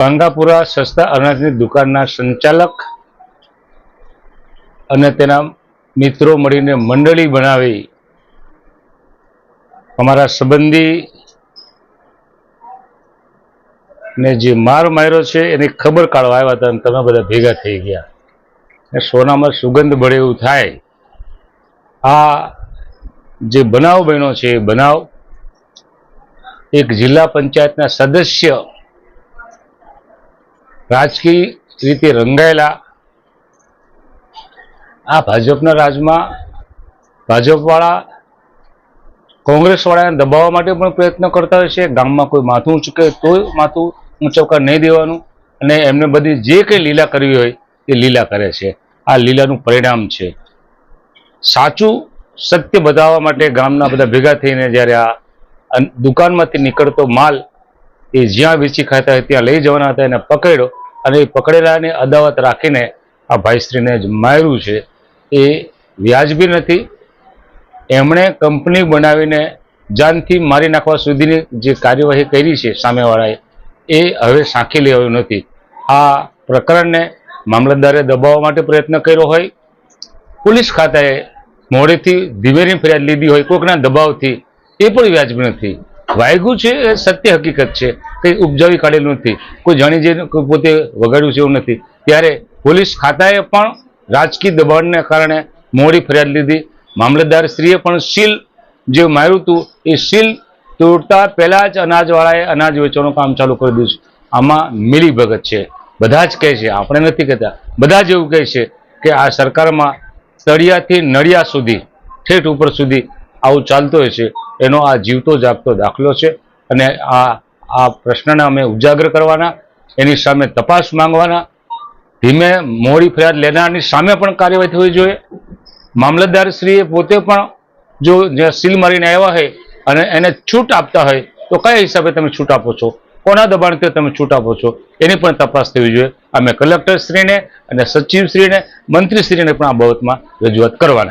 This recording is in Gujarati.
ભાંગાપુરા સસ્તા અનાજની દુકાનના સંચાલક અને તેના મિત્રો મળીને મંડળી બનાવી અમારા સંબંધી ને જે માર માર્યો છે એની ખબર કાઢવા આવ્યા હતા અને તમે બધા ભેગા થઈ ગયા ને સોનામાં સુગંધ ભળે એવું થાય. આ જે બનાવ બન્યો છે એ બનાવ એક જિલ્લા પંચાયતના સદસ્ય રાજકીય રીતે રંગાયેલા આ ભાજપના રાજમાં ભાજપવાળા કોંગ્રેસવાળાને દબાવવા માટે પણ પ્રયત્ન કરતા હોય છે. ગામમાં કોઈ માથું ઊંચકે તોય માથું ઊંચવવા નહીં દેવાનું અને એમને બધી જે કંઈ લીલા કરવી હોય એ લીલા કરે છે. આ લીલાનું પરિણામ છે. સાચું સત્ય બતાવવા માટે ગામના બધા ભેગા થઈને જ્યારે આ દુકાનમાંથી નીકળતો માલ એ જ્યાં વેચી ખાતા હોય ત્યાં લઈ જવાના હતા એને પકડ્યો અને એ પકડેલાને અદાવત રાખીને આ ભાઈશ્રીને જ માર્યું છે. એ વ્યાજબી નથી. એમણે કંપની બનાવીને જાનથી મારી નાખવા સુધીની જે કાર્યવાહી કરી છે સામેવાળાએ એ હવે સાંખી લેવાયું નથી. આ પ્રકરણને મામલતદારે દબાવવા માટે પ્રયત્ન કર્યો હોય, પોલીસ ખાતાએ મોડેથી ધીમેની ફરિયાદ લીધી હોય કોઈકના દબાવથી, એ પણ વ્યાજબી નથી. વાયગું છે એ સત્ય હકીકત છે, કંઈ ઉપજાવી કાઢેલું નથી, કોઈ જાણી જે પોતે વગાડ્યું છે એવું નથી. ત્યારે પોલીસ ખાતાએ પણ રાજકીય દબાણને કારણે મોડી ફરિયાદ લીધી. મામલતદાર શ્રીએ પણ સીલ જે માર્યું હતું એ સીલ તોડતા પહેલા જ અનાજવાળાએ અનાજ વેચવાનું કામ ચાલુ કરી દીધું છે. આમાં મિલીભગત છે. બધા જ કહે છે, આપણે નથી કહેતા, બધા જ એવું કહે છે કે આ સરકારમાં તળિયાથી નળિયા સુધી ઠેઠ ઉપર સુધી આવું ચાલતું હોય છે. એનો આ જીવતો જાગતો દાખલો છે અને આ પ્રશ્નને અમે ઉજાગર કરવાના, એની સામે તપાસ માંગવાના. ધીમે મોડી ફરિયાદ લેનારની સામે પણ કાર્યવાહી થવી જોઈએ. મામલતદારશ્રીએ પોતે પણ જો સીલ મારીને આવ્યા હોય અને એને છૂટ આપતા હોય તો કયા હિસાબે તમે છૂટ આપો છો, કોના દબાણથી તમે છૂટ આપો છો, એની પણ તપાસ થવી જોઈએ. અમે કલેક્ટરશ્રીને અને સચિવશ્રીને મંત્રીશ્રીને પણ આ બાબતમાં રજૂઆત કરવાના.